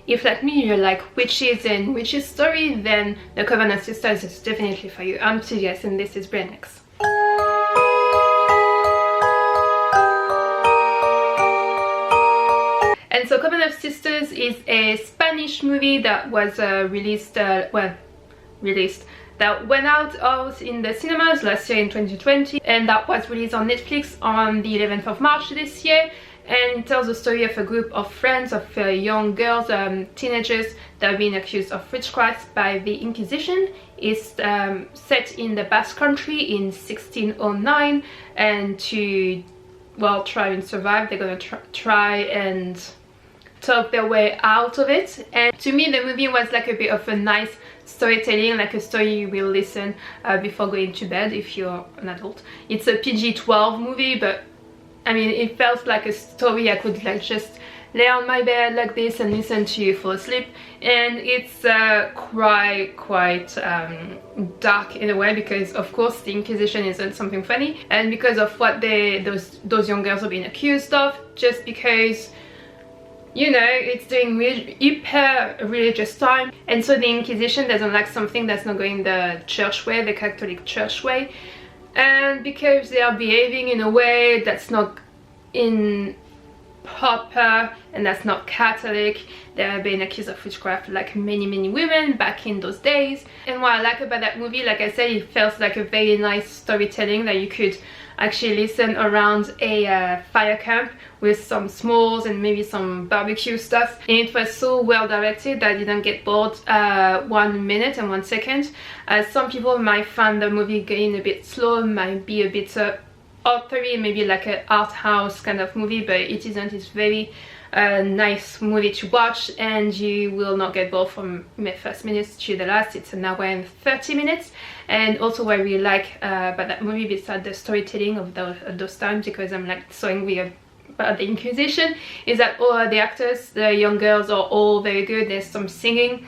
if like me you're like witches and witches story, then the Coven of Sisters is definitely for you. I'm suggesting this is brand next. And so Coven of Sisters is a Spanish movie that was released that went out in the cinemas last year in 2020, and that was released on Netflix on the 11th of March this year. And it tells the story of a group of friends, of young girls, teenagers that have been accused of witchcraft by the Inquisition. It's set in the Basque Country in 1609, and to, well, try and survive, they're gonna try and talk their way out of it. And to me the movie was like a bit of a nice storytelling, like a story you will listen before going to bed if you're an adult. It's a PG-12 movie, but I mean it felt like a story I could like just lay on my bed like this and listen to fall asleep. And it's quite dark in a way, because of course the Inquisition isn't something funny, and because of what those young girls are being accused of, just because, you know, it's during hyper religious time, and so the Inquisition doesn't like something that's not going the church way, the Catholic church way, and because they are behaving in a way that's not in proper and that's not Catholic, they're being accused of witchcraft like many women back in those days. And what I like about that movie, like I said, it felt like a very nice storytelling that you could actually listen around a fire camp with some s'mores and maybe some barbecue stuff. And it was so well directed that I didn't get bored 1 minute and 1 second. Some people might find the movie going a bit slow, might be a bit authory, maybe like an art house kind of movie, but it isn't. It's very nice movie to watch, and you will not get bored from the first minutes to the last. It's an hour and 30 minutes. And also what I really like about that movie, besides the storytelling of those times, because I'm like so angry about the Inquisition, is that all the actors, the young girls, are all very good. There's some singing.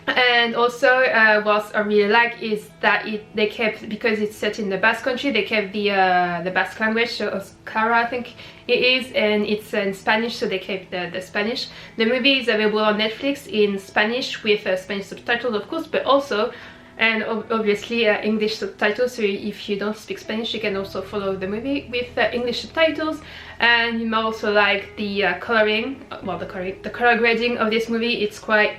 And also what I really like is that they kept, because it's set in the Basque Country, they kept the Basque language, so Akelarre I think it is, and it's in Spanish, so they kept the Spanish. The movie is available on Netflix in Spanish with Spanish subtitles of course, but also, and obviously English subtitles, so if you don't speak Spanish you can also follow the movie with English subtitles. And you might also like the coloring, well the color grading of this movie. It's quite,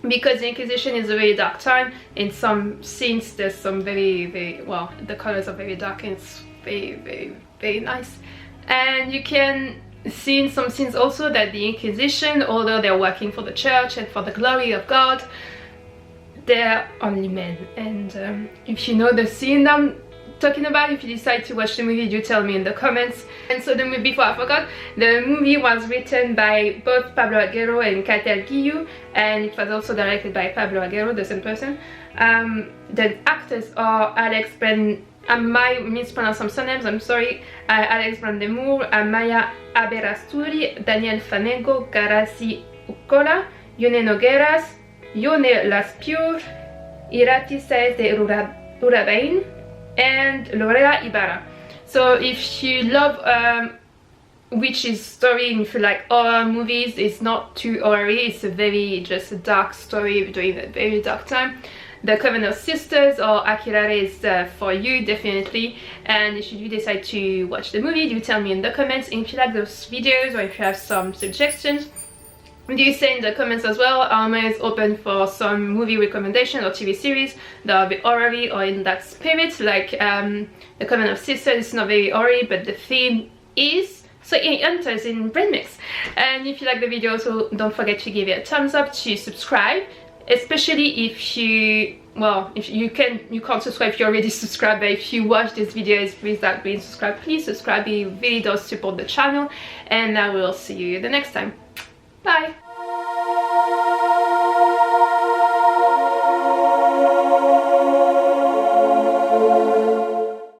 because the Inquisition is a very dark time, in some scenes there's some very well, the colors are very dark, and it's very nice. And you can see in some scenes also that the Inquisition, although they're working for the church and for the glory of God, they're only men. And if you know the scene I'm talking about, if you decide to watch the movie, do tell me in the comments. And so the movie, before I forgot, the movie was written by both Pablo Aguero and Catel Guillou, and it was also directed by Pablo Aguero, the same person. The actors are I might mispronounce some surnames, I'm sorry. Alex Brandemour, Amaya Aberasturi, Daniel Fanego, Garasi Ucola, Yone Nogueras, Yone Laspiur, Irati Saez de Urabain, and Lorela Ibarra. So if you love witches story, and if you like horror movies, it's not too horror-y, it's a very just a dark story during a very dark time. The Coven of Sisters or Akelarre is for you, definitely. And if you decide to watch the movie, do tell me in the comments. And if you like those videos, or if you have some suggestions, do say in the comments as well. I'm always open for some movie recommendation or TV series that are a bit horror-y or in that spirit, like the Coven of Sisters is not very horror-y, but the theme is. So it enters in Brain Mix. And if you like the video, so don't forget to give it a thumbs up, to subscribe, especially if you, well, if you can't subscribe if you're already subscribed, but if you watch these videos without being subscribed, please subscribe. It really does support the channel, and I will see you the next time. Bye.